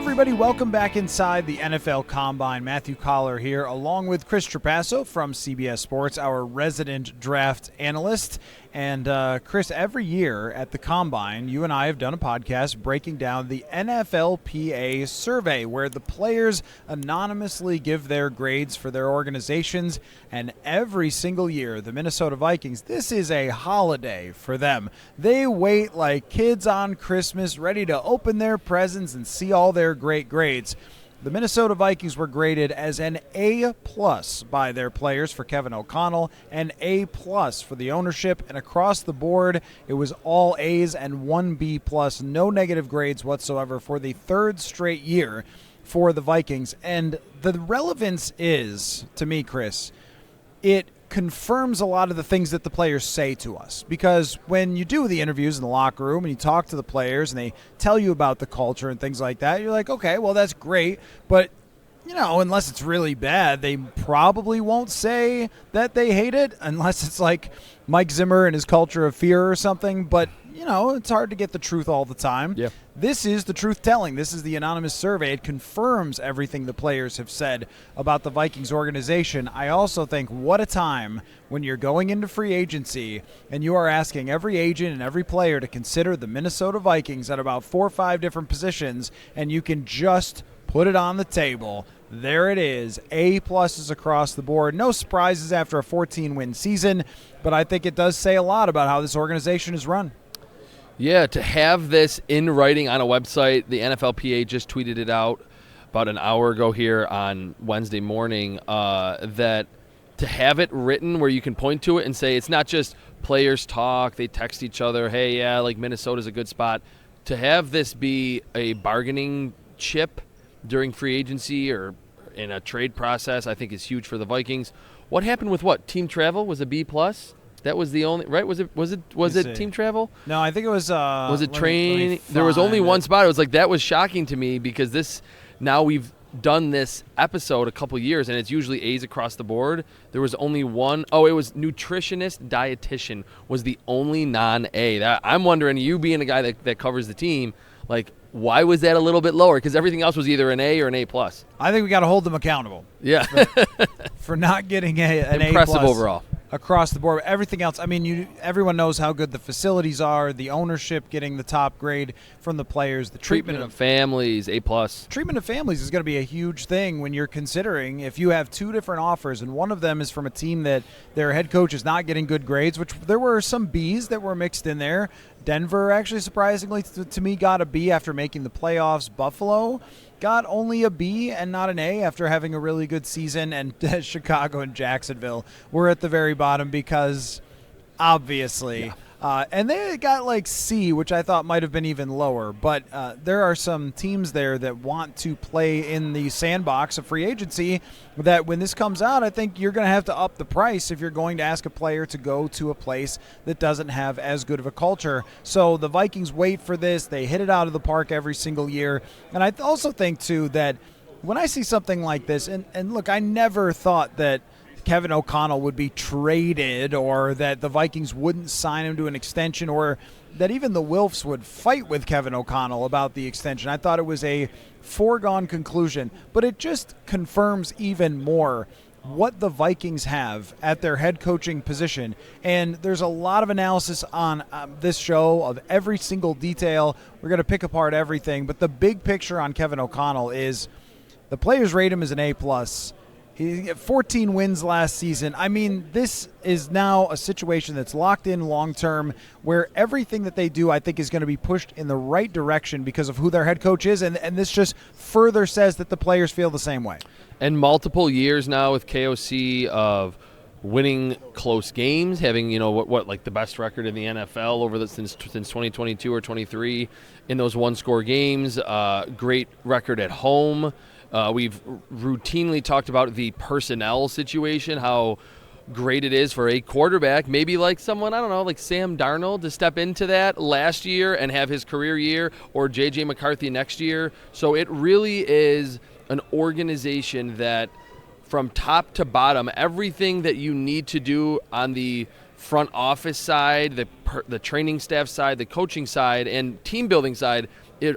everybody, welcome back inside the NFL Combine. Matthew Coller here, along with Chris Trapasso from CBS Sports, our resident draft analyst. And Chris, every year at the Combine, you and I have done a podcast breaking down the NFLPA survey, where the players anonymously give their grades for their organizations. And every single year, the Minnesota Vikings, this is a holiday for them. They wait like kids on Christmas, ready to open their presents and see all their great grades. The Minnesota Vikings were graded as an A+ by their players for Kevin O'Connell, an A+ for the ownership, and across the board, it was all A's and one B+, no negative grades whatsoever for the third straight year for the Vikings. And the relevance is, to me, Chris, it confirms a lot of the things that the players say to us, because when you do the interviews in the locker room and you talk to the players and they tell you about the culture and things like that, you're like, okay, well, that's great, but unless it's really bad, they probably won't say that they hate it, unless it's like Mike Zimmer and his culture of fear or something. But it's hard to get the truth all the time. Yeah. This is the truth telling. This is the anonymous survey. It confirms everything the players have said about the Vikings organization. I also think, what a time when you're going into free agency and you are asking every agent and every player to consider the Minnesota Vikings at about 4 or 5 different positions, and you can just put it on the table. There it is, A+ across the board. No surprises after a 14-win season, but I think it does say a lot about how this organization is run. Yeah, to have this in writing on a website, the NFLPA just tweeted it out about an hour ago here on Wednesday morning, that to have it written where you can point to it and say it's not just players talk, they text each other, hey, yeah, like Minnesota's a good spot. To have this be a bargaining chip during free agency or in a trade process, I think is huge for the Vikings. What happened with team travel was a B+? That was the only, right? Was it team travel? No, I think it was. Was it training? There was only one spot. It was like, that was shocking to me, because now we've done this episode a couple years and it's usually A's across the board. There was only one. Oh, it was nutritionist, dietitian was the only non-A. I'm wondering, you being a guy that covers the team, like, why was that a little bit lower? Because everything else was either an A or an A+. I think we got to hold them accountable. Yeah. for not getting an A+. Impressive overall. Across the board. Everything else, I mean, everyone knows how good the facilities are, the ownership getting the top grade from the players, the treatment of families, A+. Treatment of families is going to be a huge thing when you're considering if you have 2 different offers, and one of them is from a team that their head coach is not getting good grades, which there were some Bs that were mixed in there. Denver, actually, surprisingly, to me, got a B after making the playoffs. Buffalo got only a B and not an A after having a really good season. And Chicago and Jacksonville were at the very bottom because, obviously, and they got like C, which I thought might have been even lower. But there are some teams there that want to play in the sandbox of free agency that when this comes out, I think you're going to have to up the price if you're going to ask a player to go to a place that doesn't have as good of a culture. So the Vikings wait for this. They hit it out of the park every single year. And I also think, too, that when I see something like this, and look, I never thought that Kevin O'Connell would be traded or that the Vikings wouldn't sign him to an extension or that even the Wilfs would fight with Kevin O'Connell about the extension. I thought it was a foregone conclusion, but it just confirms even more what the Vikings have at their head coaching position. And there's a lot of analysis on this show of every single detail. We're going to pick apart everything, but the big picture on Kevin O'Connell is the players rate him as an A+. He had 14 wins last season. I mean, this is now a situation that's locked in long-term where everything that they do, I think, is going to be pushed in the right direction because of who their head coach is, and this just further says that the players feel the same way. And multiple years now with KOC of winning close games, having, what like the best record in the NFL since 2022 or 23 in those one-score games, great record at home. We've routinely talked about the personnel situation, how great it is for a quarterback, maybe like someone, I don't know, like Sam Darnold to step into that last year and have his career year, or J.J. McCarthy next year. So it really is an organization that from top to bottom, everything that you need to do on the front office side, the training staff side, the coaching side, and team building side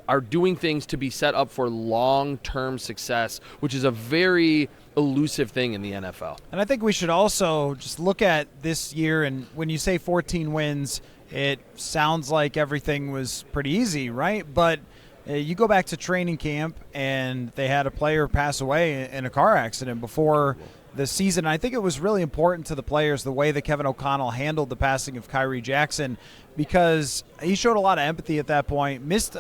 are doing things to be set up for long-term success, which is a very elusive thing in the NFL. And I think we should also just look at this year, and when you say 14 wins, it sounds like everything was pretty easy, right? But you go back to training camp, and they had a player pass away in a car accident before the season. I think it was really important to the players the way that Kevin O'Connell handled the passing of Kyrie Jackson, because he showed a lot of empathy at that point, missed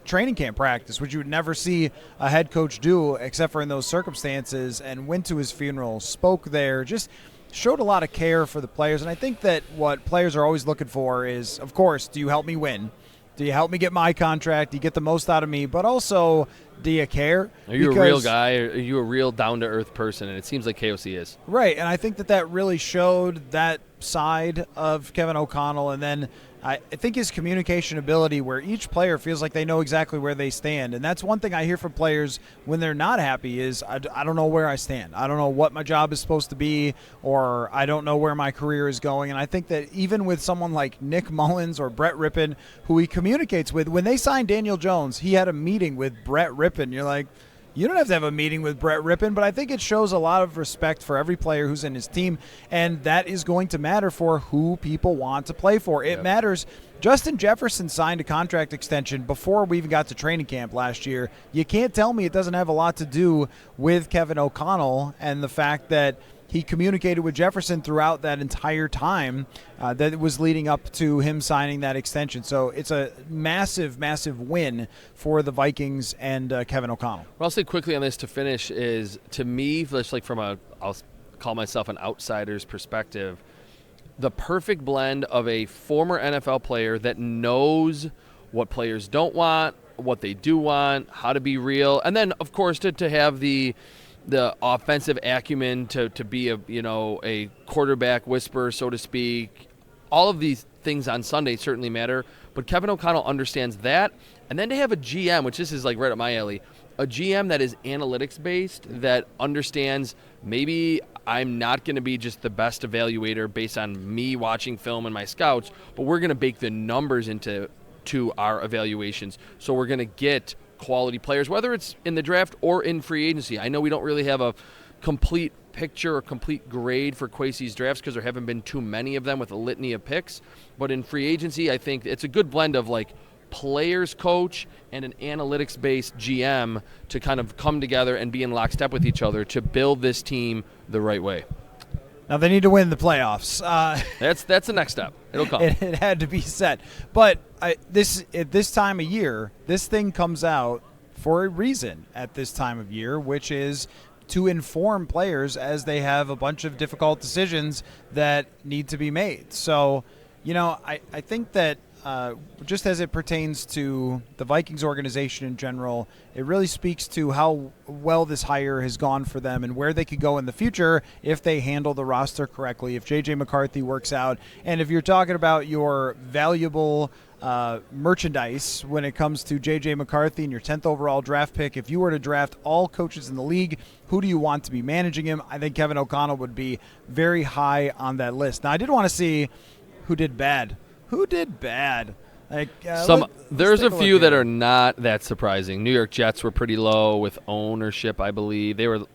training camp practice, which you would never see a head coach do except for in those circumstances, and went to his funeral, spoke there, just showed a lot of care for the players. And I think that what players are always looking for is, of course, do you help me win? Do you help me get my contract? Do you get the most out of me? But also, do you care? Are you a real guy? Are you a real down-to-earth person? And it seems like KOC is. Right, and I think that really showed that side of Kevin O'Connell. And then I think his communication ability, where each player feels like they know exactly where they stand. And that's one thing I hear from players when they're not happy is, I don't know where I stand. I don't know what my job is supposed to be, or I don't know where my career is going. And I think that even with someone like Nick Mullins or Brett Rippon, who he communicates with, when they signed Daniel Jones, he had a meeting with Brett Rippon. You're like, you don't have a meeting with Brett Rippon, but I think it shows a lot of respect for every player who's in his team, and that is going to matter for who people want to play for. It matters. Justin Jefferson signed a contract extension before we even got to training camp last year. You can't tell me it doesn't have a lot to do with Kevin O'Connell and the fact that he communicated with Jefferson throughout that entire time that was leading up to him signing that extension. So it's a massive, massive win for the Vikings and Kevin O'Connell. What I'll say quickly on this to finish is, to me, just like I'll call myself an outsider's perspective, the perfect blend of a former NFL player that knows what players don't want, what they do want, how to be real, and then, of course, to have the offensive acumen to be a quarterback whisperer, so to speak. All of these things on Sunday certainly matter, but Kevin O'Connell understands that. And then to have a GM, which this is like right up my alley, a GM that is analytics-based, that understands maybe I'm not going to be just the best evaluator based on me watching film and my scouts, but we're going to bake the numbers into our evaluations. So we're going to get quality players, whether it's in the draft or in free agency. I know we don't really have a complete picture or complete grade for Kwesi's drafts because there haven't been too many of them with a litany of picks, but in free agency, I think it's a good blend of like players coach and an analytics-based GM to kind of come together and be in lockstep with each other to build this team the right way. Now they need to win the playoffs. That's the next step. It'll come. It had to be set. But at this time of year, this thing comes out for a reason at this time of year, which is to inform players as they have a bunch of difficult decisions that need to be made. So, I think that just as it pertains to the Vikings organization in general, it really speaks to how well this hire has gone for them and where they could go in the future if they handle the roster correctly, if J.J. McCarthy works out. And if you're talking about your valuable merchandise when it comes to J.J. McCarthy and your 10th overall draft pick, if you were to draft all coaches in the league, who do you want to be managing him? I think Kevin O'Connell would be very high on that list. Now, I did want to see who did bad. Who did bad? Like there's a few that are not that surprising. New York Jets were pretty low with ownership, I believe. They were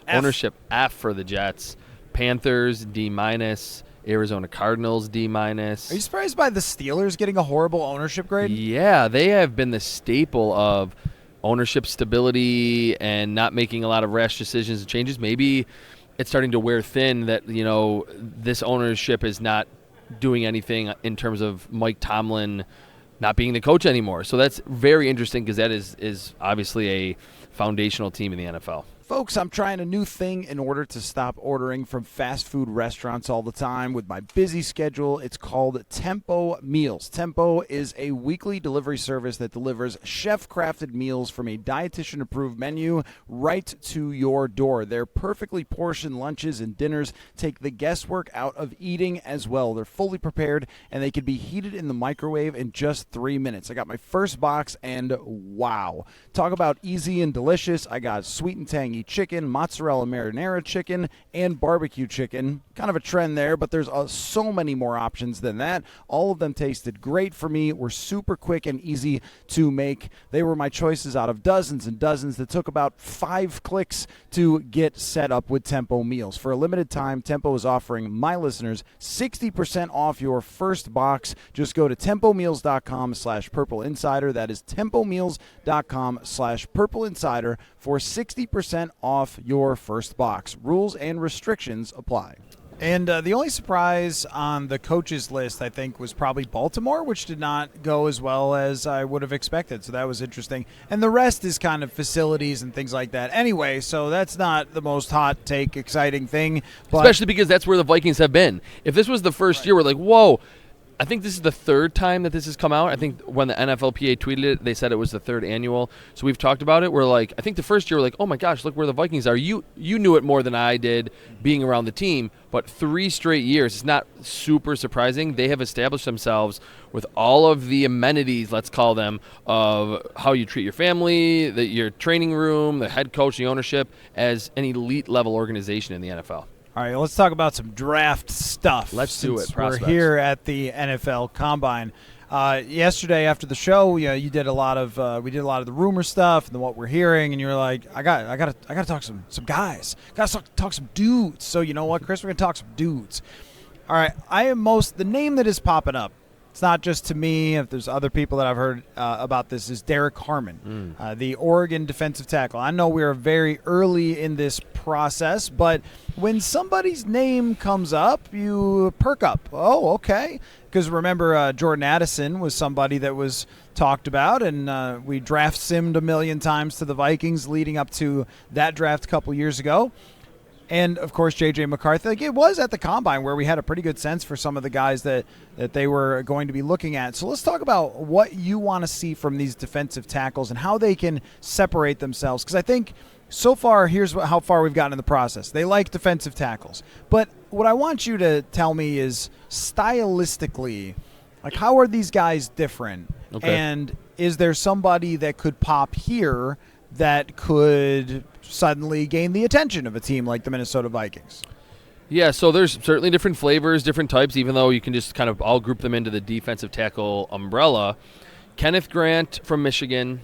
ownership F for the Jets. Panthers D-. Arizona Cardinals D-. Are you surprised by the Steelers getting a horrible ownership grade? Yeah, they have been the staple of ownership stability and not making a lot of rash decisions and changes. Maybe it's starting to wear thin that this ownership is not doing anything in terms of Mike Tomlin not being the coach anymore. So that's very interesting because that is obviously a foundational team in the NFL. Folks, I'm trying a new thing in order to stop ordering from fast food restaurants all the time with my busy schedule. It's called Tempo Meals. Tempo is a weekly delivery service that delivers chef-crafted meals from a dietitian-approved menu right to your door. Their perfectly portioned lunches and dinners take the guesswork out of eating as well. They're fully prepared, and they can be heated in the microwave in just 3 minutes. I got my first box, and wow. Talk about easy and delicious. I got sweet and tangy tangy chicken, mozzarella marinara chicken, and barbecue chicken. Kind of a trend there, but there's so many more options than that. All of them tasted great for me, were super quick and easy to make. They were my choices out of dozens and dozens that took about 5 clicks to get set up with Tempo Meals. For a limited time, Tempo is offering my listeners 60% off your first box. Just go to tempomeals.com/purpleinsider. That is tempomeals.com/purpleinsider for 60% off your first box. Rules and restrictions apply. And the only surprise on the coaches list, I think, was probably Baltimore, which did not go as well as I would have expected. So that was interesting. And the rest is kind of facilities and things like that. Anyway, so that's not the most hot take, exciting thing. But especially because that's where the Vikings have been. If this was the first year, we're like, whoa. I think this is the third time that this has come out. I think when the NFLPA tweeted it, they said it was the third annual. So we've talked about it. We're like, I think the first year we're like, oh my gosh, look where the Vikings are. You knew it more than I did being around the team, but 3 straight years, it's not super surprising. They have established themselves with all of the amenities, let's call them, of how you treat your family, your training room, the head coach, the ownership, as an elite level organization in the NFL. All right, let's talk about some draft stuff. Let's do it. We're here at the NFL Combine. Yesterday after the show, you did a lot of we did a lot of the rumor stuff and what we're hearing, and you were like, I got to talk some guys, got to talk some dudes. So you know what, Chris, we're gonna talk some dudes. All right, the name that is popping up. It's not just to me. If there's other people that I've heard about this, is Derek Harmon, the Oregon defensive tackle. I know we're very early in this process, but when somebody's name comes up, you perk up. Oh, okay. Because remember, Jordan Addison was somebody that was talked about, and we draft simmed a million times to the Vikings leading up to that draft a couple years ago. And, of course, J.J. McCarthy. Like, it was at the Combine where we had a pretty good sense for some of the guys that they were going to be looking at. So let's talk about what you want to see from these defensive tackles and how they can separate themselves. Because I think so far, here's how far we've gotten in the process. They like defensive tackles. But what I want you to tell me is stylistically, like, how are these guys different? Okay. And is there somebody that could pop here that could suddenly gain the attention of a team like the Minnesota Vikings? Yeah, so there's certainly different flavors, different types, even though you can just kind of all group them into the defensive tackle umbrella. Kenneth Grant from Michigan,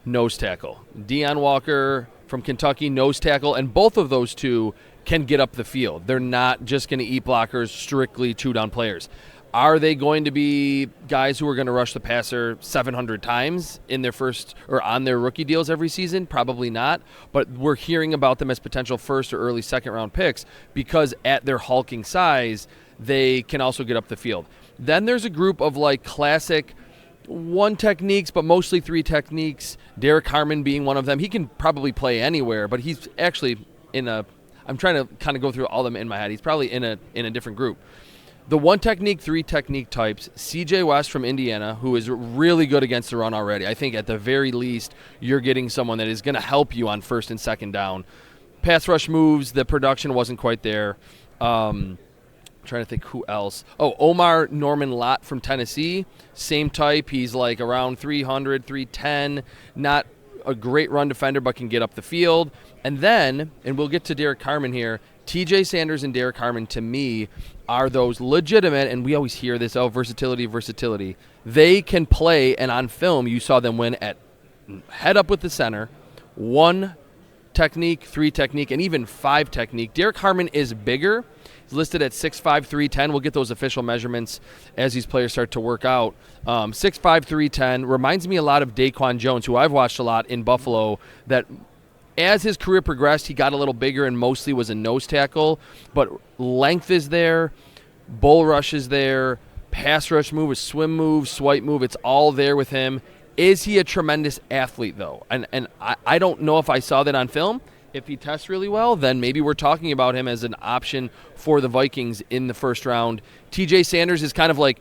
nose tackle. Deion Walker from Kentucky, nose tackle, and both of those two can get up the field. They're not just going to eat blockers, strictly two-down players. Are they going to be guys who are going to rush the passer 700 times in their first or on their rookie deals every season? Probably not. But we're hearing about them as potential first or early second-round picks because at their hulking size, they can also get up the field. Then there's a group of like classic one techniques, but mostly 3 techniques. Derek Harmon being one of them. He can probably play anywhere, but he's actually I'm trying to kind of go through all of them in my head. He's probably in a different group. The 1 technique, 3 technique types, C.J. West from Indiana, who is really good against the run already. I think at the very least you're getting someone that is going to help you on first and second down. Pass rush moves, the production wasn't quite there. Trying to think who else. Oh, Omar Norman Lott from Tennessee, same type. He's like around 300, 310, not a great run defender but can get up the field. And then, and we'll get to Derek Harmon here, T.J. Sanders and Derek Harmon, to me, are those legitimate, and we always hear this, versatility. They can play, and on film, you saw them win at head up with the center, 1 technique, 3 technique, and even 5 technique. Derek Harmon is bigger. He's listed at 6'5", 310. We'll get those official measurements as these players start to work out. 6'5", 310. Reminds me a lot of Daquan Jones, who I've watched a lot in Buffalo, that as his career progressed, he got a little bigger and mostly was a nose tackle. But length is there, bull rush is there, pass rush move, a swim move, swipe move. It's all there with him. Is he a tremendous athlete, though? And I don't know if I saw that on film. If he tests really well, then maybe we're talking about him as an option for the Vikings in the first round. T.J. Sanders is kind of like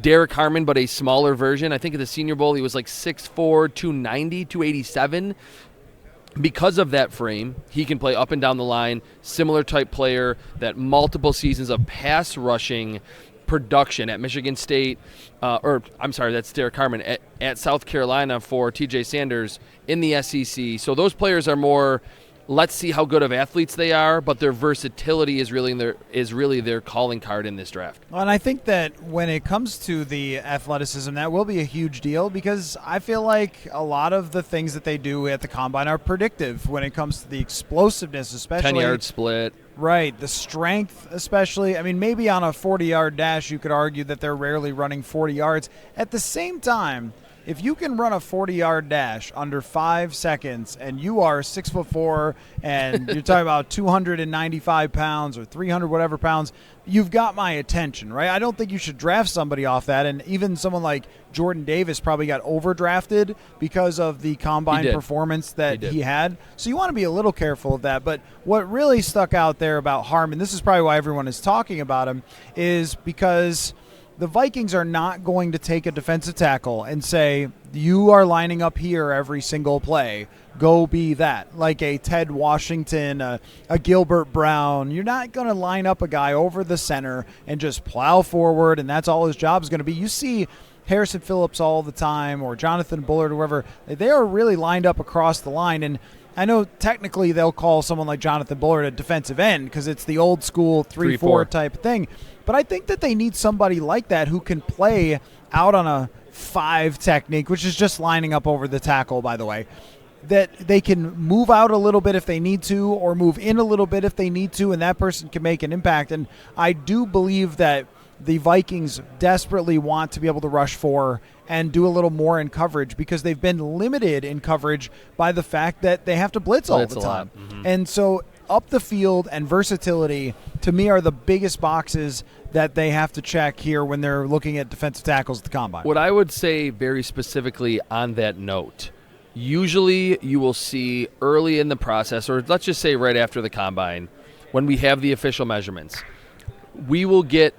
Derek Harmon, but a smaller version. I think at the Senior Bowl he was like 6'4", 290, 287. Because of that frame, he can play up and down the line, similar type player, that multiple seasons of pass rushing production at Michigan State, that's Derek Harmon, at South Carolina for T.J. Sanders in the SEC. So those players are more let's see how good of athletes they are, but their versatility is really their calling card in this draft. Well, and I think that when it comes to the athleticism, that will be a huge deal because I feel like a lot of the things that they do at the Combine are predictive when it comes to the explosiveness, especially. 10-yard split. Right, the strength especially. I mean, maybe on a 40-yard dash you could argue that they're rarely running 40 yards. At the same time, if you can run a 40-yard dash under 5 seconds and you are 6'4" and you're talking about 295 pounds or 300 whatever pounds, you've got my attention, right? I don't think you should draft somebody off that. And even someone like Jordan Davis probably got overdrafted because of the Combine performance that he had. So you want to be a little careful of that. But what really stuck out there about Harmon, this is probably why everyone is talking about him, is because the Vikings are not going to take a defensive tackle and say, you are lining up here every single play. Go be that. Like a Ted Washington, a Gilbert Brown. You're not going to line up a guy over the center and just plow forward, and that's all his job is going to be. You see Harrison Phillips all the time or Jonathan Bullard or whoever. They are really lined up across the line, and I know technically they'll call someone like Jonathan Bullard a defensive end because it's the old school 3-4 type of thing. But I think that they need somebody like that who can play out on a 5 technique, which is just lining up over the tackle, by the way, that they can move out a little bit if they need to or move in a little bit if they need to, and that person can make an impact. And I do believe that the Vikings desperately want to be able to rush 4 and do a little more in coverage because they've been limited in coverage by the fact that they have to blitz all the time. Mm-hmm. And so up the field and versatility, to me, are the biggest boxes that they have to check here when they're looking at defensive tackles at the Combine. What I would say very specifically on that note, usually you will see early in the process, or let's just say right after the Combine, when we have the official measurements, we will get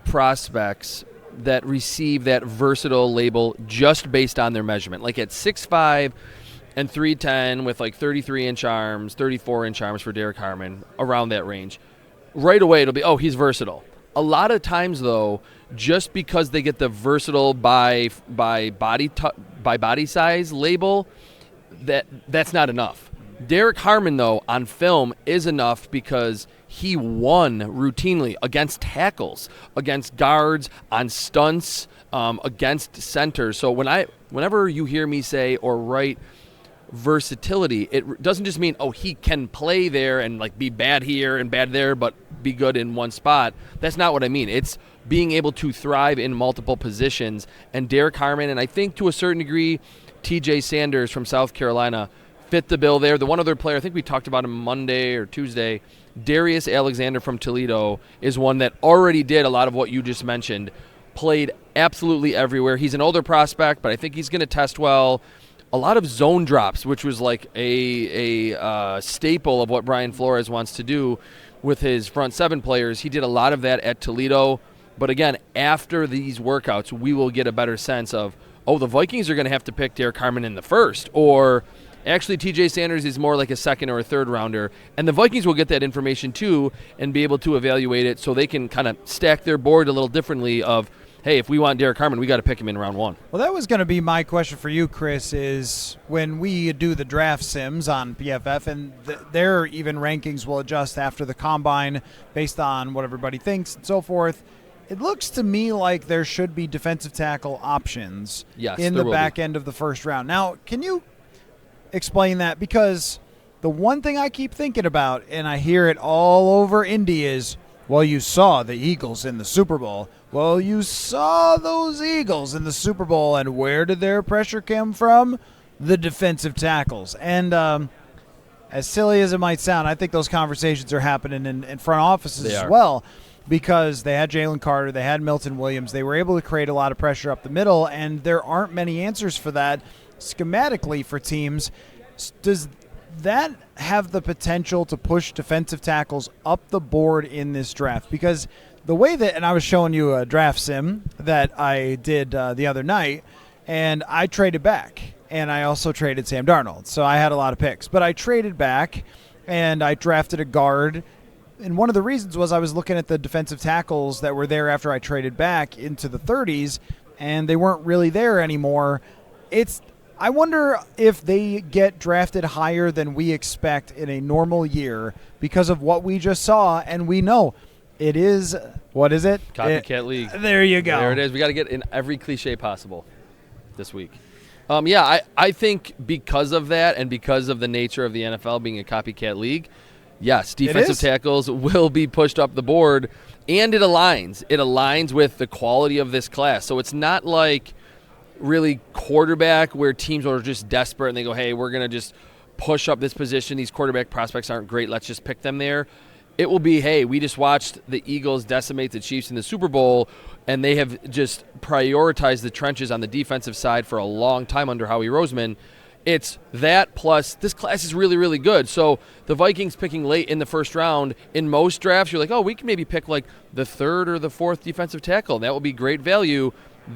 prospects that receive that versatile label just based on their measurement. Like at 6'5", and 310 with like 33-inch arms, 34-inch arms for Derek Harmon, around that range. Right away, it'll be, oh, he's versatile. A lot of times, though, just because they get the versatile by body size label, that's not enough. Derek Harmon, though, on film is enough because he won routinely against tackles, against guards, on stunts, against centers. So whenever you hear me say or write versatility, it doesn't just mean, oh, he can play there and like be bad here and bad there, but be good in one spot. That's not what I mean. It's being able to thrive in multiple positions. And Derek Harmon, and I think to a certain degree, TJ Sanders from South Carolina fit the bill there. The one other player, I think we talked about him Monday or Tuesday, Darius Alexander from Toledo, is one that already did a lot of what you just mentioned, played absolutely everywhere. He's an older prospect, but I think he's going to test well. A lot of zone drops, which was like a staple of what Brian Flores wants to do with his front 7 players. He did a lot of that at Toledo. But again, after these workouts, we will get a better sense of, oh, the Vikings are going to have to pick Derek Harmon in the first, or actually TJ Sanders is more like a second or a third rounder. And the Vikings will get that information too and be able to evaluate it so they can kind of stack their board a little differently of, hey, if we want Derek Harmon, we got to pick him in round 1. Well, that was going to be my question for you, Chris, is when we do the draft sims on PFF, and their even rankings will adjust after the Combine based on what everybody thinks and so forth, it looks to me like there should be defensive tackle options in the back end of the first round. Now, can you explain that? Because the one thing I keep thinking about, and I hear it all over Indy, is, well, you saw the Eagles in the Super Bowl. Well, you saw those Eagles in the Super Bowl, and where did their pressure come from? The defensive tackles. And as silly as it might sound, I think those conversations are happening in front offices as well, because they had Jalen Carter, they had Milton Williams. They were able to create a lot of pressure up the middle, and there aren't many answers for that schematically for teams. Does that have the potential to push defensive tackles up the board in this draft? Because the way that, and I was showing you a draft sim that I did the other night, and I traded back, and I also traded Sam Darnold. So I had a lot of picks, but I traded back, and I drafted a guard. And one of the reasons was I was looking at the defensive tackles that were there after I traded back into the 30s, and they weren't really there anymore. I wonder if they get drafted higher than we expect in a normal year because of what we just saw, and we know it is, what is it? Copycat league. There you go. There it is. We got to get in every cliche possible this week. I think because of that and because of the nature of the NFL being a copycat league, yes, defensive tackles will be pushed up the board, and it aligns. It aligns with the quality of this class. So it's not like really quarterback where teams are just desperate and they go, hey, we're going to just push up this position. These quarterback prospects aren't great. Let's just pick them there. It will be, hey, we just watched the Eagles decimate the Chiefs in the Super Bowl, and they have just prioritized the trenches on the defensive side for a long time under Howie Roseman. It's that plus this class is really, really good. So the Vikings picking late in the first round, in most drafts, you're like, oh, we can maybe pick like the third or the fourth defensive tackle. That will be great value.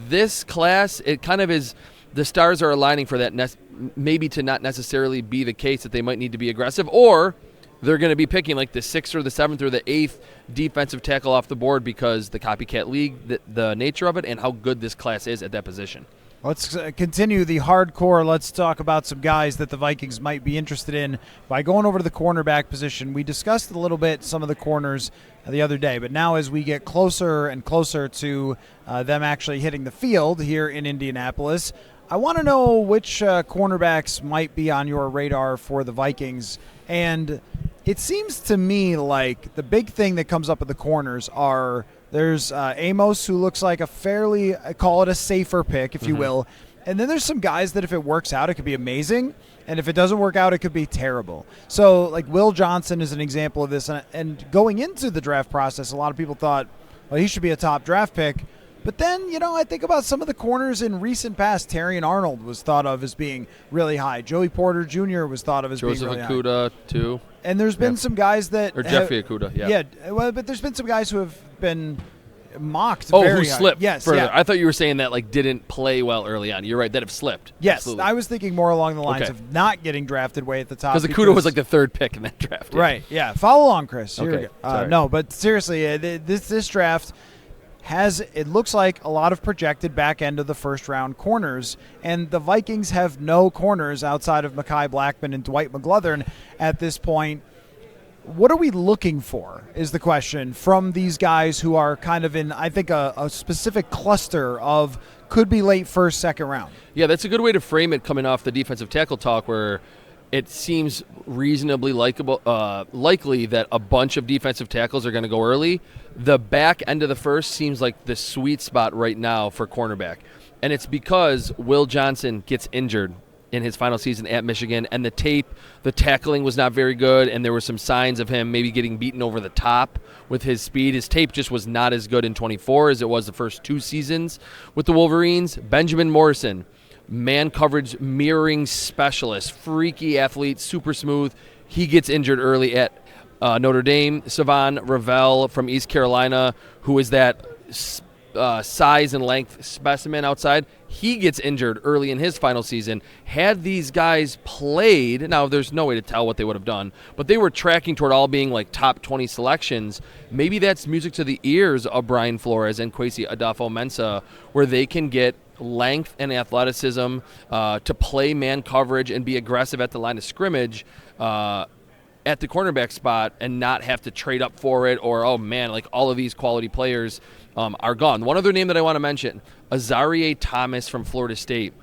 This class, it kind of is, the stars are aligning for that, maybe to not necessarily be the case that they might need to be aggressive, or they're going to be picking like the 6th or the 7th or the 8th defensive tackle off the board because the copycat league, the nature of it, and how good this class is at that position. Let's continue the hardcore. Let's talk about some guys that the Vikings might be interested in by going over to the cornerback position. We discussed a little bit some of the corners the other day, but now as we get closer and closer to them actually hitting the field here in Indianapolis, I want to know which cornerbacks might be on your radar for the Vikings. And it seems to me like the big thing that comes up at the corners are there's Amos, who looks like a fairly, I call it a safer pick, if you will. And then there's some guys that if it works out, it could be amazing. And if it doesn't work out, it could be terrible. So, like, Will Johnson is an example of this. And going into the draft process, a lot of people thought, well, he should be a top draft pick. But then, I think about some of the corners in recent past. Terrion Arnold was thought of as being really high. Joey Porter Jr. was thought of as being really high. Joseph Okudah, too. And there's been some guys that... Or Jeffrey Okudah, yeah. Yeah, well, but there's been some guys who have been mocked very high. Who slipped yes, further. Yeah. I thought you were saying that, didn't play well early on. You're right, that have slipped. Yes, Absolutely. I was thinking more along the lines of not getting drafted way at the top. Because Okudah was the 3rd pick in that draft. Right, yeah. Follow along, Chris. Here okay, we go. No, but seriously, this draft it looks like a lot of projected back end of the first round corners, and the Vikings have no corners outside of Mekhi Blackman and Dwight McGlothern at this point. What are we looking for is the question from these guys who are kind of in, I think, a specific cluster of could be late first, second round. Yeah, that's a good way to frame it coming off the defensive tackle talk where it seems reasonably likely that a bunch of defensive tackles are going to go early. The back end of the first seems like the sweet spot right now for cornerback. And it's because Will Johnson gets injured in his final season at Michigan, and the tackling was not very good, and there were some signs of him maybe getting beaten over the top with his speed. His tape just was not as good in 24 as it was the first 2 seasons with the Wolverines. Benjamin Morrison, man coverage mirroring specialist, freaky athlete, super smooth. He gets injured early at Notre Dame. Savon Ravel from East Carolina, who is that size and length specimen outside, he gets injured early in his final season. Had these guys played, now there's no way to tell what they would have done, but they were tracking toward all being like top 20 selections. Maybe that's music to the ears of Brian Flores and Kwesi Adofo-Mensah, where they can get length and athleticism to play man coverage and be aggressive at the line of scrimmage at the cornerback spot and not have to trade up for it, or, oh man, like all of these quality players are gone. One other name that I want to mention, Azareye'h Thomas from Florida State.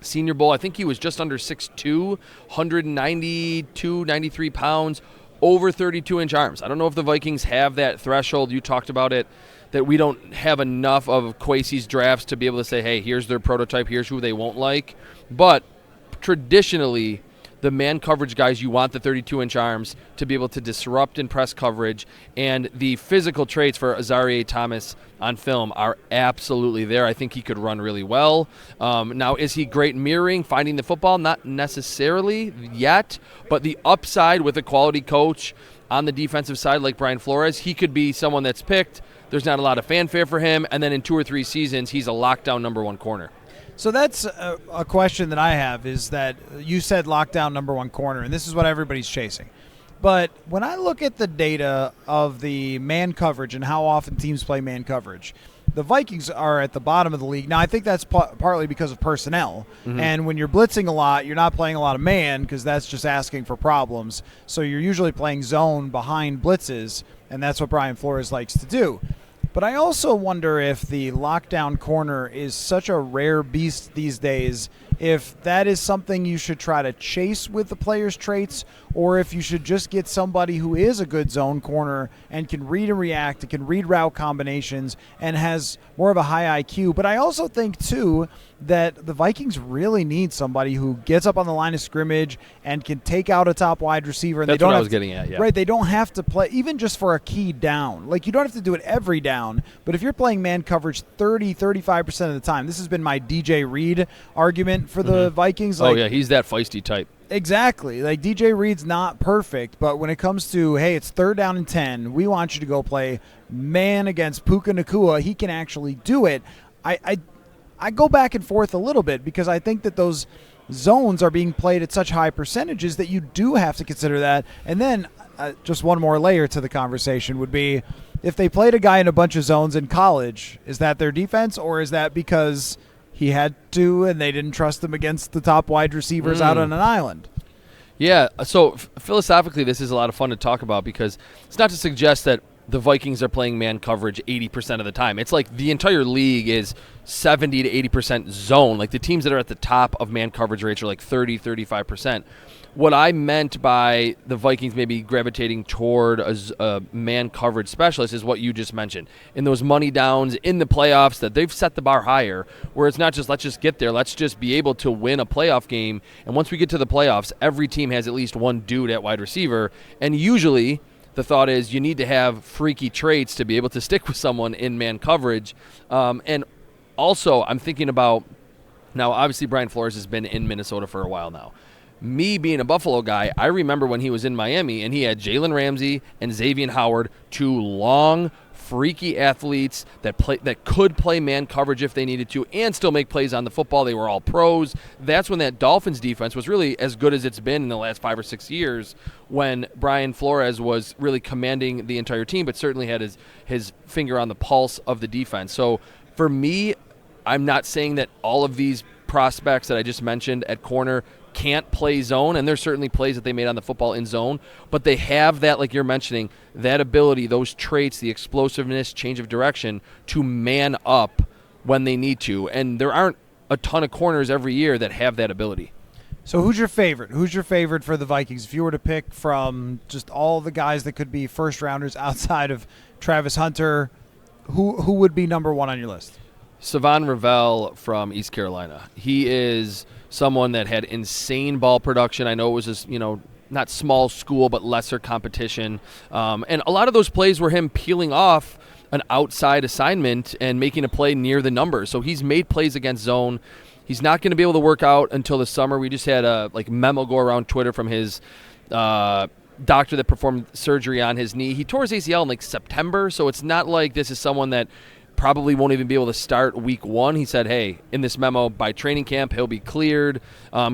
Senior Bowl, I think he was just under 6'2", 192, 93 pounds, over 32-inch arms. I don't know if the Vikings have that threshold. You talked about it, that we don't have enough of Kwesi's drafts to be able to say, hey, here's their prototype, here's who they won't like. But traditionally, the man coverage guys, you want the 32-inch arms to be able to disrupt in press coverage, and the physical traits for Azareye'h Thomas on film are absolutely there. I think he could run really well. Now, is he great mirroring, finding the football? Not necessarily yet, but the upside with a quality coach on the defensive side like Brian Flores, he could be someone that's picked. There's not a lot of fanfare for him, and then in 2 or 3 seasons, he's a lockdown number 1 corner. So that's a question that I have, is that you said lockdown number 1 corner, and this is what everybody's chasing. But when I look at the data of the man coverage and how often teams play man coverage, the Vikings are at the bottom of the league. Now, I think that's partly because of personnel. Mm-hmm. And when you're blitzing a lot, you're not playing a lot of man because that's just asking for problems. So you're usually playing zone behind blitzes, and that's what Brian Flores likes to do. But I also wonder if the lockdown corner is such a rare beast these days, if that is something you should try to chase with the player's traits, or if you should just get somebody who is a good zone corner and can read and react, and can read route combinations, and has more of a high IQ. But I also think, too, that the Vikings really need somebody who gets up on the line of scrimmage and can take out a top wide receiver. And That's what I was getting at, yeah. Right, they don't have to play, even just for a key down. Like, you don't have to do it every down, but if you're playing man coverage 35% of the time, this has been my DJ Reed argument for the Vikings. Like, he's that feisty type. Exactly. Like, DJ Reed's not perfect, but when it comes to, hey, it's 3rd down and 10, we want you to go play man against Puka Nacua, he can actually do it. I go back and forth a little bit because I think that those zones are being played at such high percentages that you do have to consider that. And then just one more layer to the conversation would be, if they played a guy in a bunch of zones in college, is that their defense, or is that because he had to and they didn't trust him against the top wide receivers out on an island? Yeah, so philosophically this is a lot of fun to talk about because it's not to suggest that the Vikings are playing man coverage 80% of the time. It's like the entire league is 70 to 80% zone. Like the teams that are at the top of man coverage rates are like 30, 35%. What I meant by the Vikings maybe gravitating toward a man coverage specialist is what you just mentioned. In those money downs, in the playoffs, that they've set the bar higher, where it's not just let's just get there, let's just be able to win a playoff game. And once we get to the playoffs, every team has at least one dude at wide receiver. And usually the thought is you need to have freaky traits to be able to stick with someone in man coverage. And also I'm thinking about, now obviously Brian Flores has been in Minnesota for a while now. Me being a Buffalo guy, I remember when he was in Miami and he had Jalen Ramsey and Xavier Howard, two long, freaky athletes that could play man coverage if they needed to and still make plays on the football. They were all pros. That's when that Dolphins defense was really as good as it's been in the last 5 or 6 years, when Brian Flores was really commanding the entire team, but certainly had his finger on the pulse of the defense. So for me, I'm not saying that all of these prospects that I just mentioned at corner can't play zone, and there's certainly plays that they made on the football in zone, but they have that, like you're mentioning, that ability, those traits, the explosiveness, change of direction to man up when they need to. And there aren't a ton of corners every year that have that ability. So who's your favorite? Who's your favorite for the Vikings? If you were to pick from just all the guys that could be first-rounders outside of Travis Hunter, who would be number one on your list? Savon Ravel from East Carolina. He is someone that had insane ball production. I know it was just, not small school, but lesser competition. And a lot of those plays were him peeling off an outside assignment and making a play near the numbers. So he's made plays against zone. He's not going to be able to work out until the summer. We just had a memo go around Twitter from his doctor that performed surgery on his knee. He tore his ACL in September, so it's not like this is someone that probably won't even be able to start week 1. He said, hey, in this memo, by training camp, he'll be cleared.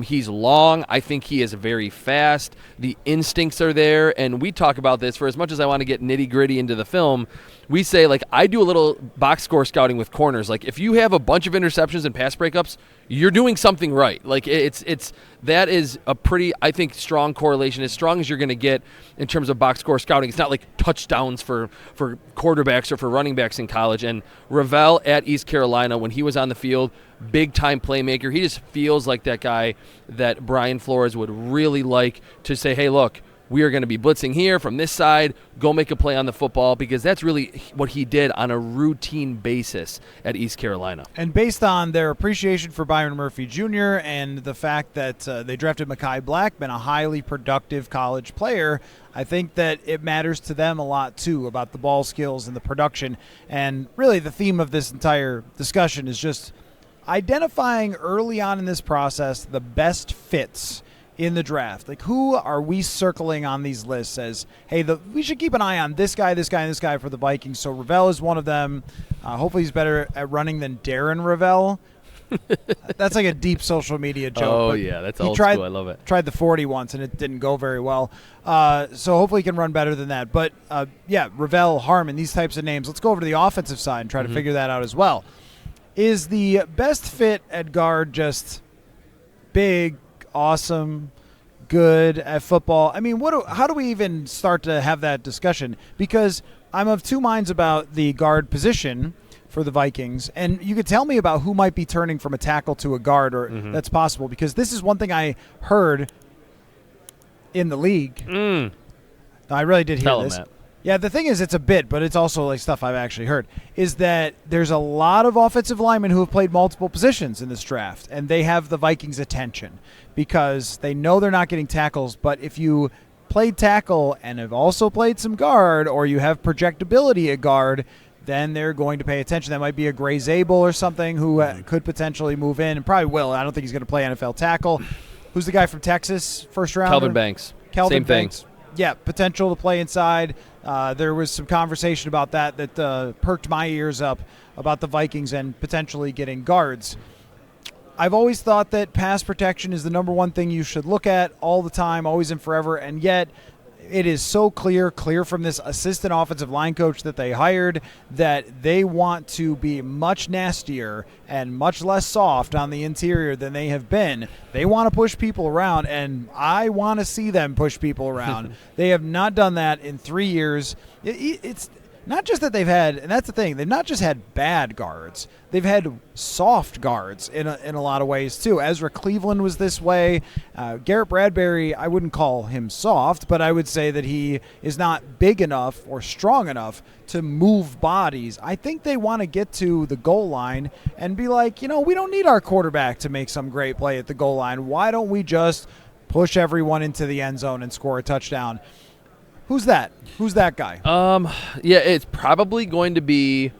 He's long. I think he is very fast. The instincts are there, and we talk about this for as much as I want to get nitty-gritty into the film. We say, I do a little box score scouting with corners. If you have a bunch of interceptions and pass breakups, you're doing something right. That is a pretty, I think, strong correlation, as strong as you're going to get in terms of box score scouting. It's not like touchdowns for quarterbacks or for running backs in college. And Ravel at East Carolina, when he was on the field, big-time playmaker. He just feels like that guy that Brian Flores would really like to say, hey, look, we are going to be blitzing here from this side, go make a play on the football, because that's really what he did on a routine basis at East Carolina. And based on their appreciation for Byron Murphy Jr. and the fact that they drafted Mekhi Blackman, a highly productive college player, I think that it matters to them a lot, too, about the ball skills and the production. And really the theme of this entire discussion is just identifying early on in this process the best fits in the draft. Who are we circling on these lists as, hey, we should keep an eye on this guy, and this guy for the Vikings. So Ravel is one of them. Hopefully he's better at running than Darren Ravel. That's like a deep social media joke. Oh, but yeah, that's he old tried, school. I love it. Tried the 40 once, and it didn't go very well. So hopefully he can run better than that. But, Ravel, Harmon, these types of names. Let's go over to the offensive side and try to figure that out as well. Is the best fit at guard just big, awesome, good at football? I mean, how do we even start to have that discussion? Because I'm of two minds about the guard position for the Vikings, and you could tell me about who might be turning from a tackle to a guard, or that's possible, because this is one thing I heard in the league. I really did hear this. Matt. Yeah, the thing is, it's a bit, but it's also like stuff I've actually heard, is that there's a lot of offensive linemen who have played multiple positions in this draft, and they have the Vikings' attention because they know they're not getting tackles. But if you played tackle and have also played some guard, or you have projectability at guard, then they're going to pay attention. That might be a Gray Zabel or something who could potentially move in, and probably will. I don't think he's going to play NFL tackle. Who's the guy from Texas, first round? Kelvin Banks. Kelvin Same Banks. thing. Yeah, potential to play inside. There was some conversation about that perked my ears up about the Vikings and potentially getting guards. I've always thought that pass protection is the number one thing you should look at all the time, always and forever, and yet it is so clear from this assistant offensive line coach that they hired that they want to be much nastier and much less soft on the interior than they have been. They want to push people around, and I want to see them push people around. They have not done that in 3 years. It's not just that they've had, and that's the thing, they've not just had bad guards. They've had soft guards in a lot of ways, too. Ezra Cleveland was this way. Garrett Bradbury, I wouldn't call him soft, but I would say that he is not big enough or strong enough to move bodies. I think they want to get to the goal line and be like, we don't need our quarterback to make some great play at the goal line. Why don't we just push everyone into the end zone and score a touchdown? Who's that? Who's that guy? It's probably going to be,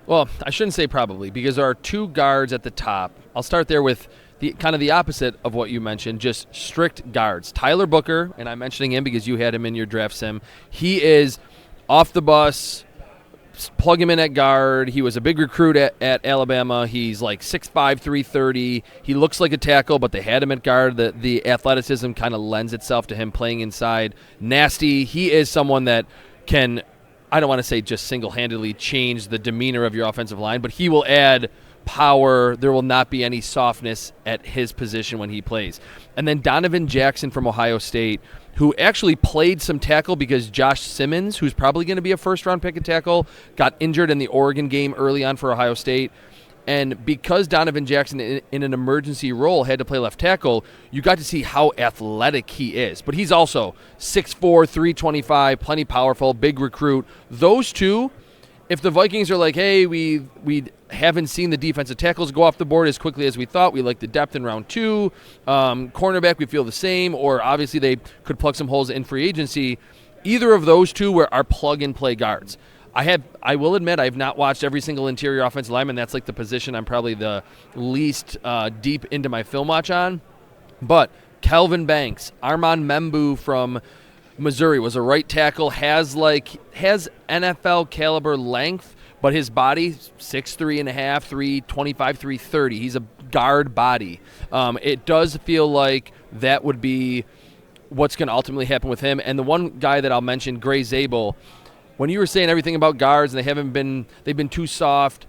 well, I shouldn't say probably, because there are two guards at the top. I'll start there with the kind of the opposite of what you mentioned, just strict guards. Tyler Booker, and I'm mentioning him because you had him in your draft sim. He is off the bus. Plug him in at guard. He was a big recruit at Alabama. He's like 6'5", 330. He looks like a tackle, but they had him at guard. The athleticism kind of lends itself to him playing inside. Nasty. He is someone that can, I don't want to say just single-handedly change the demeanor of your offensive line, but he will add power. There will not be any softness at his position when he plays. And then Donovan Jackson from Ohio State, who actually played some tackle because Josh Simmons, who's probably going to be a first-round pick at tackle, got injured in the Oregon game early on for Ohio State. And because Donovan Jackson, in an emergency role, had to play left tackle, you got to see how athletic he is. But he's also 6'4", 325, plenty powerful, big recruit. Those two, if the Vikings are like, hey, we haven't seen the defensive tackles go off the board as quickly as we thought, we like the depth in round 2, cornerback, we feel the same, or obviously they could plug some holes in free agency, either of those two are plug-and-play guards. I will admit I have not watched every single interior offensive lineman. That's like the position I'm probably the least deep into my film watch on. But Kelvin Banks, Armand Membu from Missouri was a right tackle, has NFL caliber length, but his body 6'3.5", 325, 330. He's a guard body. It does feel like that would be what's going to ultimately happen with him. And the one guy that I'll mention, Gray Zabel, when you were saying everything about guards and they've been too soft,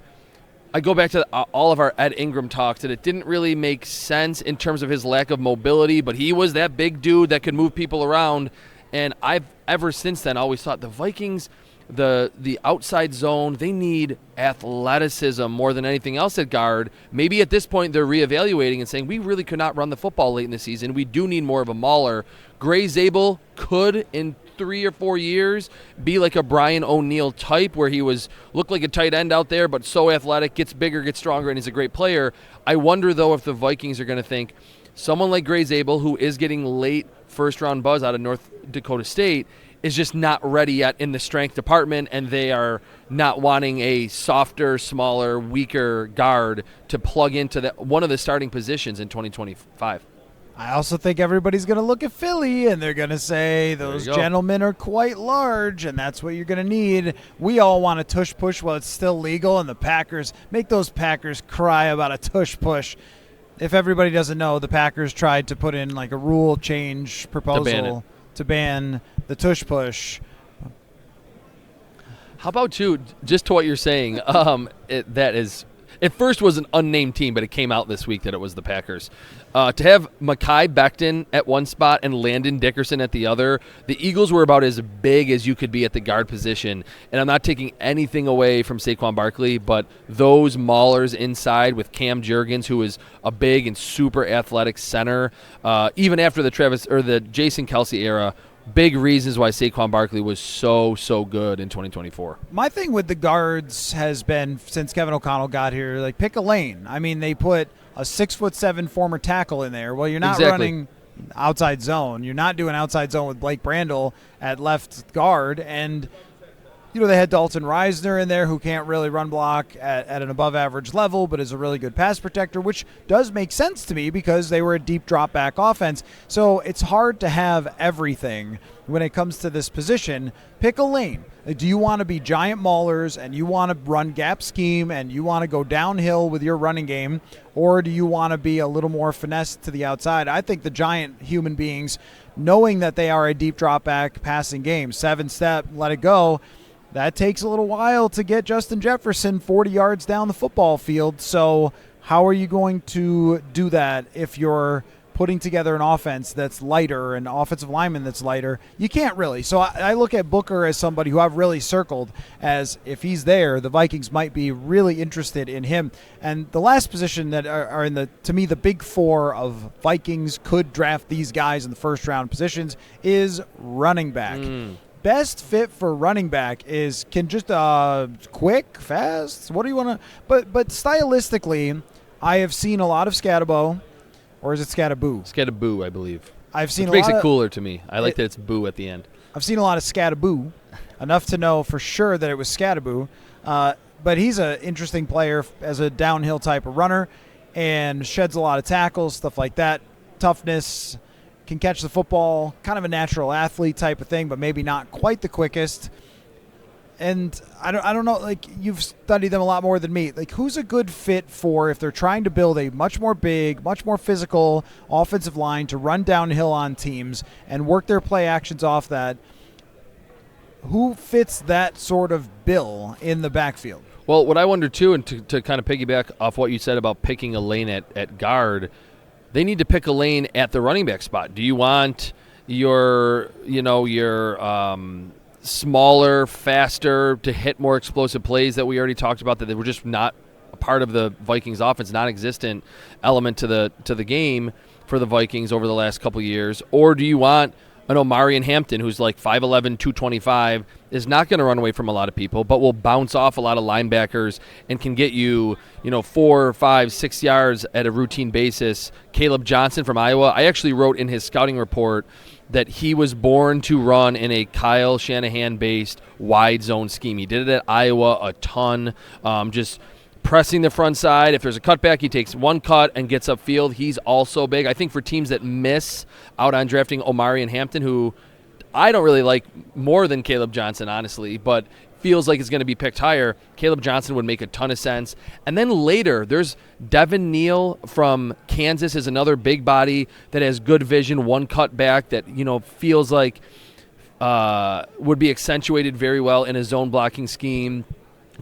I go back to all of our Ed Ingram talks that it didn't really make sense in terms of his lack of mobility, but he was that big dude that could move people around. And I've ever since then always thought the Vikings, the outside zone, they need athleticism more than anything else at guard. Maybe at this point they're reevaluating and saying we really could not run the football late in the season. We do need more of a mauler. Gray Zabel could, in 3 or 4 years, be like a Brian O'Neill type where he looked like a tight end out there, but so athletic, gets bigger, gets stronger, and he's a great player. I wonder, though, if the Vikings are going to think someone like Gray Zabel, who is getting late first-round buzz out of North Dakota State, is just not ready yet in the strength department, and they are not wanting a softer, smaller, weaker guard to plug into one of the starting positions in 2025. I also think everybody's going to look at Philly and they're going to say those gentlemen are quite large, and that's what you're going to need. We all want a tush push while it's still legal, and the Packers make those Packers cry about a tush push. If everybody doesn't know, the Packers tried to put in like a rule change proposal to ban the tush push. How about just to what you're saying, that is, it first was an unnamed team, but it came out this week that it was the Packers. To have Mekhi Becton at one spot and Landon Dickerson at the other, the Eagles were about as big as you could be at the guard position. And I'm not taking anything away from Saquon Barkley, but those maulers inside with Cam Jurgens, who is a big and super athletic center, even after the Jason Kelce era, big reasons why Saquon Barkley was so good in 2024. My thing with the guards has been, since Kevin O'Connell got here, like, pick a lane. I mean, they put a 6'7" former tackle in there. Well, you're not running outside zone. You're not doing outside zone with Blake Brandel at left guard. And, you know, they had Dalton Reisner in there, who can't really run block at an above-average level, but is a really good pass protector, which does make sense to me because they were a deep drop-back offense. So it's hard to have everything when it comes to this position. Pick a lane. Do you want to be giant maulers and you want to run gap scheme and you want to go downhill with your running game, or do you want to be a little more finesse to the outside? I think the giant human beings, knowing that they are a deep drop-back passing game, 7-step, let it go, that takes a little while to get Justin Jefferson 40 yards down the football field. So how are you going to do that if you're putting together an offense that's lighter, an offensive lineman that's lighter? You can't really. So I look at Booker as somebody who I've really circled as, if he's there, the Vikings might be really interested in him. And the last position that are in to me, the big four of Vikings could draft these guys in the first round positions is running back. Best fit for running back can just quick, fast. What do you want to? But stylistically, I have seen a lot of Scatabo. Or is it Scataboo? Scataboo, I believe. Which makes it cooler to me. I like that it's boo at the end. I've seen a lot of Scataboo, enough to know for sure that it was Scataboo. But he's an interesting player as a downhill type of runner and sheds a lot of tackles, stuff like that. Toughness, can catch the football, kind of a natural athlete type of thing, but maybe not quite the quickest. And I don't know, like, you've studied them a lot more than me. Like, who's a good fit for if they're trying to build a much more big, much more physical offensive line to run downhill on teams and work their play actions off that? Who fits that sort of bill in the backfield? Well, what I wonder, too, and to kind of piggyback off what you said about picking a lane at guard, they need to pick a lane at the running back spot. Do you want your smaller, faster, to hit more explosive plays that we already talked about, that they were just not a part of the Vikings offense, non-existent element to the game for the Vikings over the last couple of years? Or do you want an Omarion Hampton, who's like 5'11", 225, is not going to run away from a lot of people, but will bounce off a lot of linebackers and can get you, 4, 5, 6 yards at a routine basis? Caleb Johnson from Iowa, I actually wrote in his scouting report that he was born to run in a Kyle Shanahan-based wide zone scheme. He did it at Iowa a ton, just pressing the front side. If there's a cutback, he takes one cut and gets upfield. He's also big. I think for teams that miss out on drafting Omarion Hampton, who I don't really like more than Caleb Johnson, honestly, but feels like it's going to be picked higher, Caleb Johnson would make a ton of sense. And then later, there's Devin Neal from Kansas, is another big body that has good vision, one cutback that, feels like would be accentuated very well in a zone blocking scheme.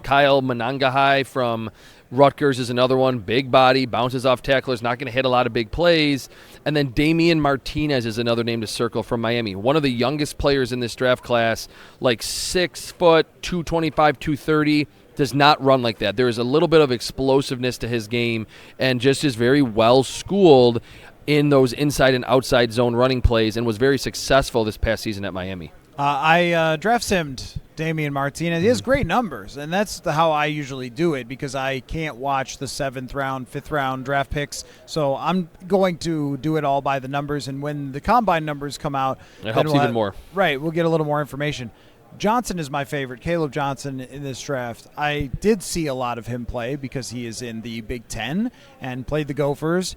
Kyle Monangahai from Rutgers is another one, big body, bounces off tacklers, not going to hit a lot of big plays. And then Damian Martinez is another name to circle from Miami, one of the youngest players in this draft class, like 6 foot, 225, 230, does not run like that. There is a little bit of explosiveness to his game and just is very well schooled in those inside and outside zone running plays and was very successful this past season at Miami. I draft simmed Damian Martinez. He has great numbers, and that's how I usually do it because I can't watch the 7th round, 5th round draft picks. So I'm going to do it all by the numbers, and when the combine numbers come out, it helps even more. Right, we'll get a little more information. Johnson is my favorite, Caleb Johnson, in this draft. I did see a lot of him play because he is in the Big Ten and played the Gophers.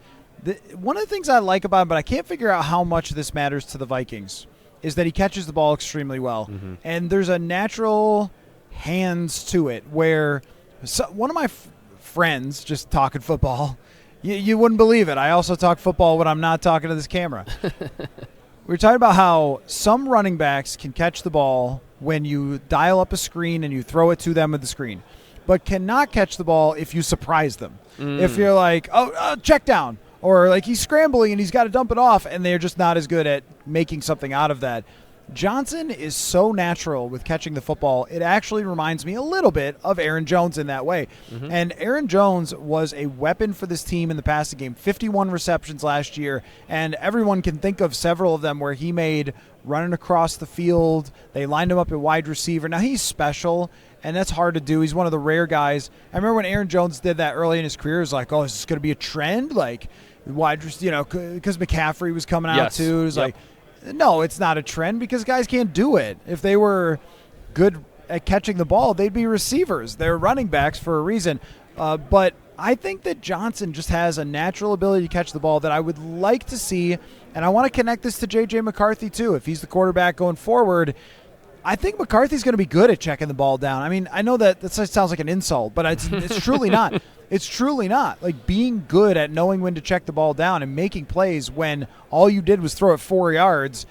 One of the things I like about him, but I can't figure out how much this matters to the Vikings, is that he catches the ball extremely well. Mm-hmm. And there's a natural hands to it where one of my friends, just talking football, you wouldn't believe it. I also talk football when I'm not talking to this camera. We were talking about how some running backs can catch the ball when you dial up a screen and you throw it to them with the screen, but cannot catch the ball if you surprise them. If you're like, check down, or like he's scrambling and he's got to dump it off, and they're just not as good at making something out of that. Johnson is so natural with catching the football. It actually reminds me a little bit of Aaron Jones in that way. Mm-hmm. And Aaron Jones was a weapon for this team in the passing game. 51 receptions last year, and everyone can think of several of them where he made running across the field. They lined him up at wide receiver. Now, he's special, and that's hard to do. He's one of the rare guys. I remember when Aaron Jones did that early in his career, it was like, is this going to be a trend? Like, wide, because McCaffrey was coming out too. It was like, no, it's not a trend because guys can't do it. If they were good at catching the ball, they'd be receivers. They're running backs for a reason. But I think that Johnson just has a natural ability to catch the ball that I would like to see, and I want to connect this to J.J. McCarthy too. If he's the quarterback going forward, I think McCarthy's going to be good at checking the ball down. I mean, I know that sounds like an insult, but it's truly not. It's truly not. Like, being good at knowing when to check the ball down and making plays when all you did was throw it 4 yards.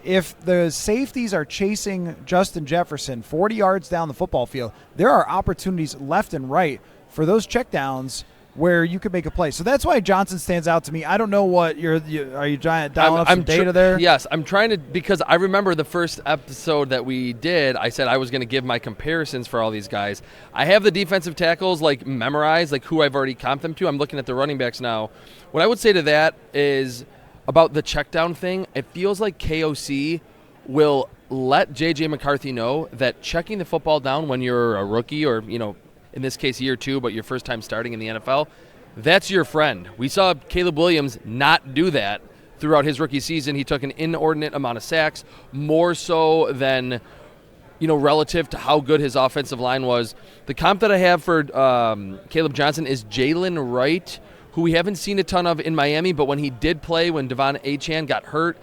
If the safeties are chasing Justin Jefferson 40 yards down the football field, there are opportunities left and right for those checkdowns where you could make a play. So that's why Johnson stands out to me. I don't know what are you dialing up some data there? Yes, I'm trying to, because I remember the first episode that we did, I said I was going to give my comparisons for all these guys. I have the defensive tackles like memorized, like who I've already comped them to. I'm looking at the running backs now. What I would say to that is about the check down thing. It feels like KOC will let J.J. McCarthy know that checking the football down when you're a rookie or, in this case, year 2, but your first time starting in the NFL, that's your friend. We saw Caleb Williams not do that throughout his rookie season. He took an inordinate amount of sacks, more so than, relative to how good his offensive line was. The comp that I have for Caleb Johnson is Jalen Wright, who we haven't seen a ton of in Miami, but when he did play, when Devon Achane got hurt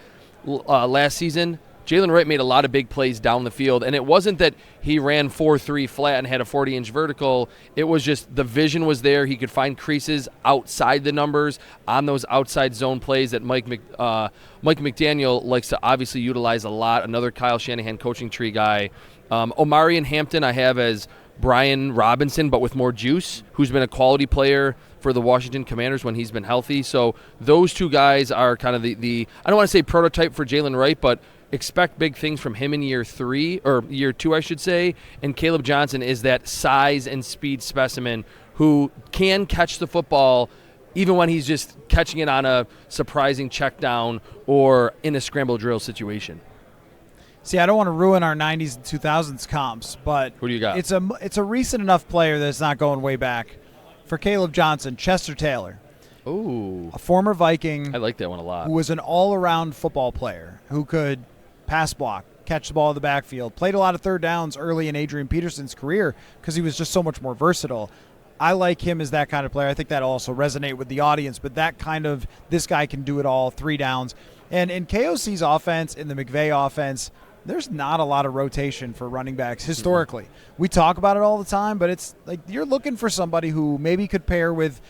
last season, Jalen Wright made a lot of big plays down the field, and it wasn't that he ran 4.3 flat and had a 40-inch vertical. It was just the vision was there. He could find creases outside the numbers on those outside zone plays that Mike McDaniel likes to obviously utilize a lot. Another Kyle Shanahan coaching tree guy. Omari and Hampton I have as Brian Robinson, but with more juice, who's been a quality player for the Washington Commanders when he's been healthy. So those two guys are kind of the I don't want to say prototype for Jalen Wright, but expect big things from him in year 2, I should say. And Caleb Johnson is that size and speed specimen who can catch the football even when he's just catching it on a surprising check down or in a scramble drill situation. See, I don't want to ruin our 90s and 2000s comps, but who do you got? It's a recent enough player that's not going way back. For Caleb Johnson, Chester Taylor. Ooh. A former Viking. I like that one a lot. Who was an all-around football player who could pass block, catch the ball in the backfield, played a lot of third downs early in Adrian Peterson's career because he was just so much more versatile. I like him as that kind of player. I think that'll also resonate with the audience, but this guy can do it all, 3 downs. And in KOC's offense, in the McVay offense, there's not a lot of rotation for running backs historically. We talk about it all the time, but it's like you're looking for somebody who maybe could pair with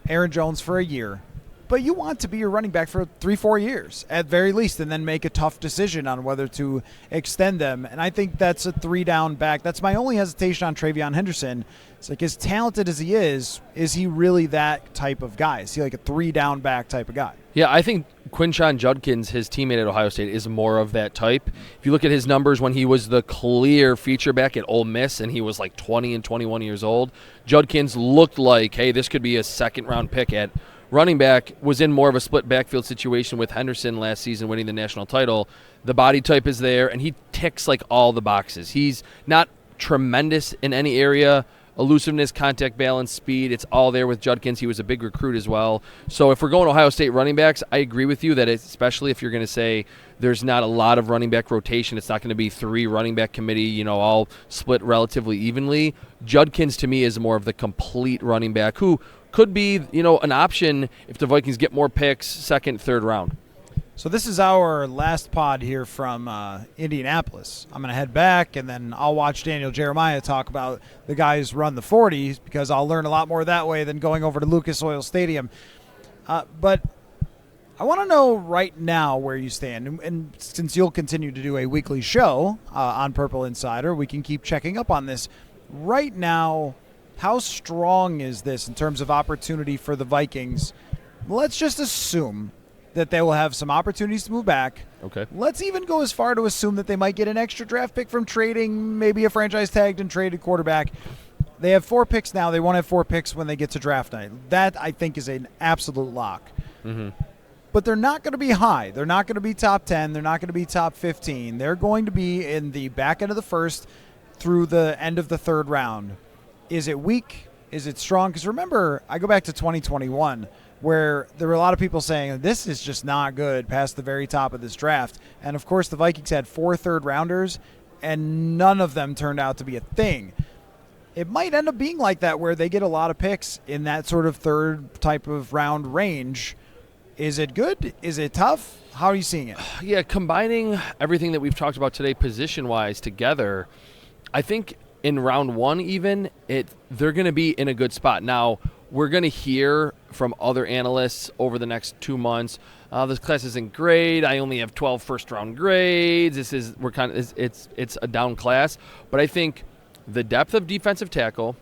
Aaron Jones for a year, but you want to be your running back for 3-4 years at very least, and then make a tough decision on whether to extend them. And I think that's a 3-down back. That's my only hesitation on Travion Henderson. It's like, as talented as he is he really that type of guy? Is he like a 3-down back type of guy? Yeah, I think Quinshon Judkins, his teammate at Ohio State, is more of that type. If you look at his numbers when he was the clear feature back at Ole Miss and he was like 20 and 21 years old, Judkins looked like, hey, this could be a second-round pick at running back. Was in more of a split backfield situation with Henderson last season winning the national title. The body type is there, and he ticks like all the boxes. He's not tremendous in any area. Elusiveness, contact balance, speed, it's all there with Judkins. He was a big recruit as well. So if we're going Ohio State running backs, I agree with you that especially if you're going to say there's not a lot of running back rotation, it's not going to be 3 running back committee, all split relatively evenly. Judkins to me is more of the complete running back who could be, an option if the Vikings get more picks, second, third round. So this is our last pod here from Indianapolis. I'm going to head back, and then I'll watch Daniel Jeremiah talk about the guys run the 40s, because I'll learn a lot more that way than going over to Lucas Oil Stadium. But I want to know right now where you stand. And since you'll continue to do a weekly show on Purple Insider, we can keep checking up on this. Right now, how strong is this in terms of opportunity for the Vikings? Let's just assume that they will have some opportunities to move back. Okay. Let's even go as far to assume that they might get an extra draft pick from trading maybe a franchise tagged and traded quarterback. They have 4 picks now. They won't have 4 picks when they get to draft night. That, I think, is an absolute lock. Mm-hmm. But they're not going to be high. They're not going to be top 10. They're not going to be top 15. They're going to be in the back end of the first through the end of the third round. Is it weak? Is it strong? Because remember, I go back to 2021, where there were a lot of people saying this is just not good past the very top of this draft. And, of course, the Vikings had 4 third-rounders, and none of them turned out to be a thing. It might end up being like that, where they get a lot of picks in that sort of third type of round range. Is it good? Is it tough? How are you seeing it? Yeah, combining everything that we've talked about today position-wise together, I think in round 1 even, they're going to be in a good spot. Now, we're going to hear from other analysts over the next 2 months, this class isn't great. I only have 12 first-round grades. It's a down class. But I think the depth of defensive tackle,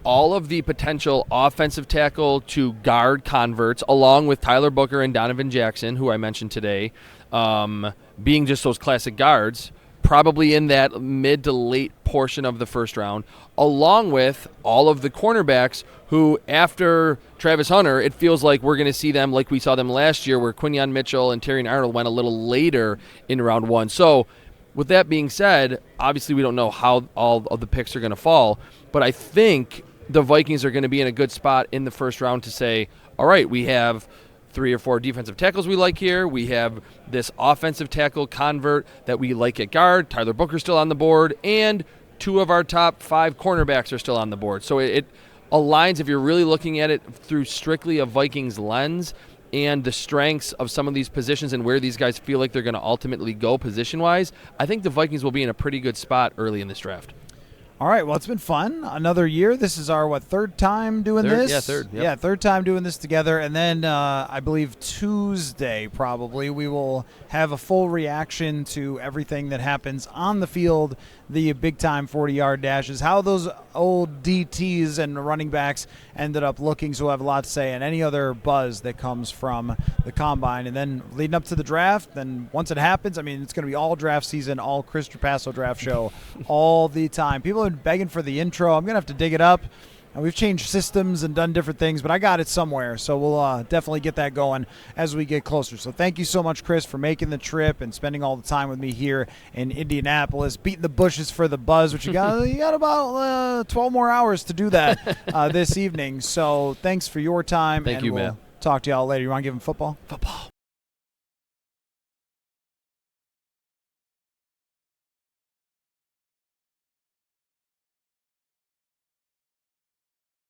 all of the potential offensive tackle to guard converts, along with Tyler Booker and Donovan Jackson, who I mentioned today, being just those classic guards, probably in that mid to late portion of the first round, along with all of the cornerbacks who, after Travis Hunter, it feels like we're going to see them like we saw them last year, where Quinyon Mitchell and Terrion Arnold went a little later in round 1. So with that being said, obviously we don't know how all of the picks are going to fall, but I think the Vikings are going to be in a good spot in the first round to say, all right, we have 3 or 4 defensive tackles we like here. We have this offensive tackle convert that we like at guard. Tyler Booker's still on the board, and 2 of our top 5 cornerbacks are still on the board. So it aligns, if you're really looking at it through strictly a Vikings lens and the strengths of some of these positions and where these guys feel like they're going to ultimately go position-wise, I think the Vikings will be in a pretty good spot early in this draft. All right, well, it's been fun. Another year. This is our, third time doing this? Yeah, third. Yep. Yeah, third time doing this together. And then I believe Tuesday probably we will have a full reaction to everything that happens on the field, the big-time 40-yard dashes, how those old DTs and running backs ended up looking. So we'll have a lot to say, and any other buzz that comes from the Combine. And then leading up to the draft, then once it happens, it's going to be all draft season, all Chris Trapasso draft show all the time. People have been begging for the intro. I'm going to have to dig it up. And we've changed systems and done different things, but I got it somewhere. So we'll definitely get that going as we get closer. So thank you so much, Chris, for making the trip and spending all the time with me here in Indianapolis, beating the bushes for the buzz, which you got about 12 more hours to do that this evening. So thanks for your time. Thank you, we'll man. Talk to y'all later. You want to give them football? Football.